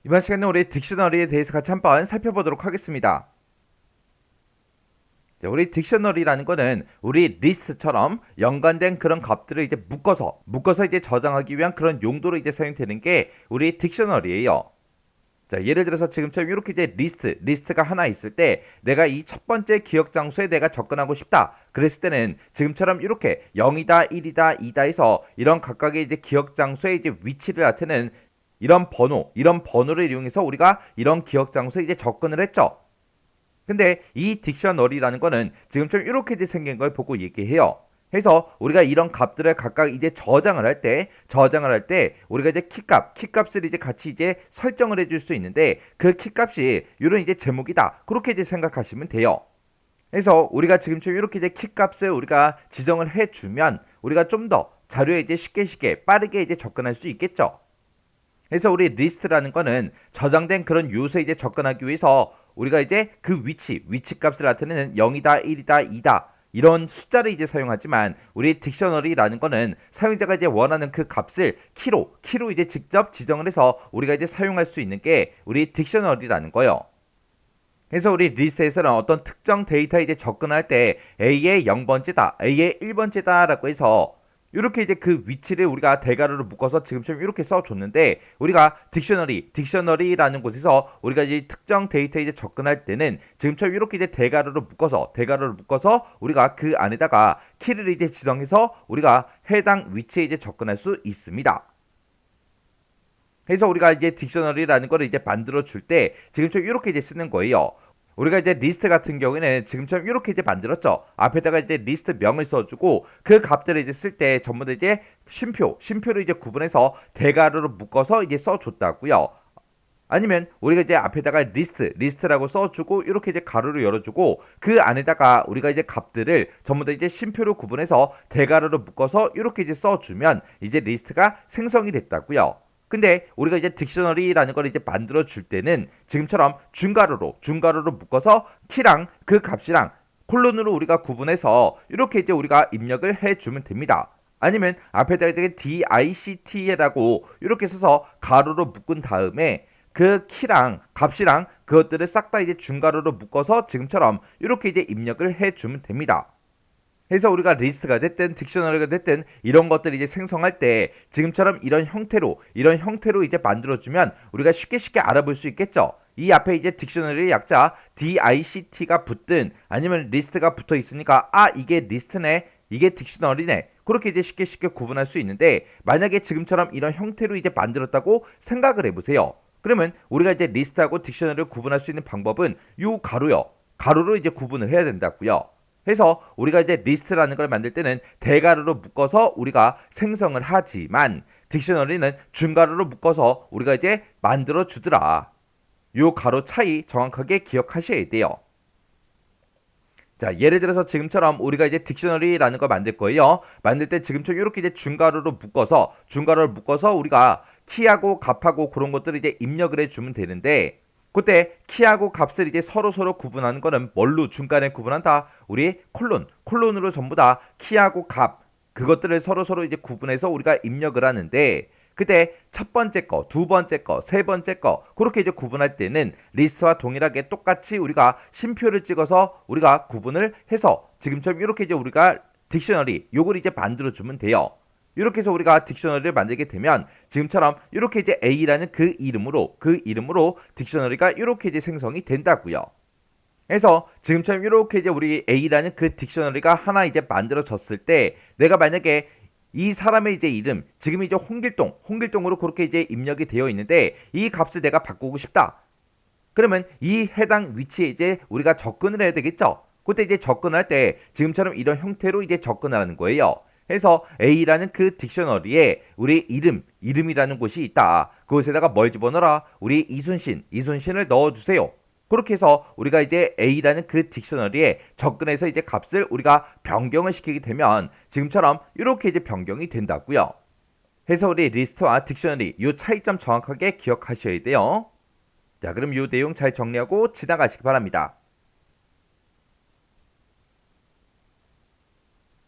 이번 시간에 우리 딕셔너리에 대해서 같이 한번 살펴보도록 하겠습니다. 자, 우리 딕셔너리라는 거는 우리 리스트처럼 연관된 그런 값들을 이제 묶어서 이제 저장하기 위한 그런 용도로 이제 사용되는 게 우리 딕셔너리예요. 자, 예를 들어서 지금처럼 이렇게 이제 리스트가 하나 있을 때 내가 이 첫 번째 기억 장소에 내가 접근하고 싶다. 그랬을 때는 지금처럼 이렇게 0이다, 1이다, 2다 해서 이런 각각의 이제 기억 장소의 이제 위치를 나타내는 이런 번호를 이용해서 우리가 이런 기억 장소에 이제 접근을 했죠. 근데 이 딕셔너리라는 거는 지금처럼 이렇게 이제 생긴 걸 보고 얘기해요. 해서 우리가 이런 값들을 각각 이제 저장을 할 때 우리가 이제 키값을 이제 같이 이제 설정을 해줄 수 있는데 그 키값이 이런 이제 제목이다. 그렇게 이제 생각하시면 돼요. 그래서 우리가 지금처럼 이렇게 이제 키값을 우리가 지정을 해주면 우리가 좀 더 자료에 이제 쉽게 빠르게 이제 접근할 수 있겠죠. 그래서 우리 리스트라는 거는 저장된 그런 요소에 이제 접근하기 위해서 우리가 이제 그 위치 값을 나타내는 0이다, 1이다, 2다 이런 숫자를 이제 사용하지만 우리 딕셔너리라는 거는 사용자가 이제 원하는 그 값을 키로 이제 직접 지정을 해서 우리가 이제 사용할 수 있는 게 우리 딕셔너리라는 거예요. 그래서 우리 리스트에서는 어떤 특정 데이터에 이제 접근할 때 A의 0번째다, A의 1번째다라고 해서 이렇게 이제 그 위치를 우리가 대괄호로 묶어서 지금처럼 이렇게 써줬는데 우리가 딕셔너리라는 곳에서 우리가 이제 특정 데이터에 이제 접근할 때는 지금처럼 이렇게 이제 대괄호로 묶어서 우리가 그 안에다가 키를 이제 지정해서 우리가 해당 위치에 이제 접근할 수 있습니다. 그래서 우리가 이제 딕셔너리라는 거를 이제 만들어 줄 때 지금처럼 이렇게 이제 쓰는 거예요. 우리가 이제 리스트 같은 경우에는 지금처럼 이렇게 이제 만들었죠. 앞에다가 이제 리스트 명을 써주고 그 값들을 이제 쓸 때 전부 다 이제 쉼표를 이제 구분해서 대괄호로 묶어서 이제 써줬다고요. 아니면 우리가 이제 앞에다가 리스트라고 써주고 이렇게 이제 가로를 열어주고 그 안에다가 우리가 이제 값들을 전부 다 이제 쉼표로 구분해서 대괄호로 묶어서 이렇게 이제 써주면 이제 리스트가 생성이 됐다고요. 근데 우리가 이제 딕셔너리라는 걸 이제 만들어 줄 때는 지금처럼 중괄호로 묶어서 키랑 그 값이랑 콜론으로 우리가 구분해서 이렇게 이제 우리가 입력을 해주면 됩니다. 아니면 앞에다가 이제 DICT라고 이렇게 써서 가로로 묶은 다음에 그 키랑 값이랑 그것들을 싹 다 이제 중괄호로 묶어서 지금처럼 이렇게 이제 입력을 해주면 됩니다. 그래서 우리가 리스트가 됐든 딕셔너리가 됐든 이런 것들을 이제 생성할 때 지금처럼 이런 형태로 이제 만들어주면 우리가 쉽게 알아볼 수 있겠죠. 이 앞에 이제 딕셔너리의 약자 DICT가 붙든 아니면 리스트가 붙어 있으니까 이게 리스트네, 이게 딕셔너리네. 그렇게 이제 쉽게 구분할 수 있는데 만약에 지금처럼 이런 형태로 이제 만들었다고 생각을 해보세요. 그러면 우리가 이제 리스트하고 딕셔너리를 구분할 수 있는 방법은 요 가로로 이제 구분을 해야 된다고요. 해서 우리가 이제 리스트라는 걸 만들 때는 대괄호로 묶어서 우리가 생성을 하지만 딕셔너리는 중괄호로 묶어서 우리가 이제 만들어 주더라. 요 가로 차이 정확하게 기억하셔야 돼요. 자, 예를 들어서 지금처럼 우리가 이제 딕셔너리라는 걸 만들 거예요. 만들 때 지금처럼 이렇게 이제 중괄호를 묶어서 우리가 키하고 값하고 그런 것들을 이제 입력을 해주면 되는데 그때 키하고 값을 이제 서로 구분하는 거는 뭘로 중간에 구분한다? 우리 콜론으로 전부 다 키하고 값 그것들을 서로 이제 구분해서 우리가 입력을 하는데 그때 첫 번째 거, 두 번째 거, 세 번째 거 그렇게 이제 구분할 때는 리스트와 동일하게 똑같이 우리가 쉼표를 찍어서 우리가 구분을 해서 지금처럼 이렇게 이제 우리가 딕셔너리 요걸 이제 만들어 주면 돼요. 이렇게 해서 우리가 딕셔너리를 만들게 되면 지금처럼 이렇게 이제 A라는 그 이름으로 딕셔너리가 이렇게 이제 생성이 된다고요. 그래서 지금처럼 이렇게 이제 우리 A라는 그 딕셔너리가 하나 이제 만들어졌을 때 내가 만약에 이 사람의 이제 이름 지금 이제 홍길동으로 그렇게 이제 입력이 되어 있는데 이 값을 내가 바꾸고 싶다. 그러면 이 해당 위치에 이제 우리가 접근을 해야 되겠죠. 그때 이제 접근할 때 지금처럼 이런 형태로 이제 접근을 하는 거예요. 그래서 A라는 그 딕셔너리에 우리 이름이라는 곳이 있다. 그곳에다가 뭘 집어넣어라? 우리 이순신을 넣어주세요. 그렇게 해서 우리가 이제 A라는 그 딕셔너리에 접근해서 이제 값을 우리가 변경을 시키게 되면 지금처럼 이렇게 이제 변경이 된다고요. 그래서 우리 리스트와 딕셔너리 이 차이점 정확하게 기억하셔야 돼요. 자, 그럼 이 내용 잘 정리하고 지나가시기 바랍니다.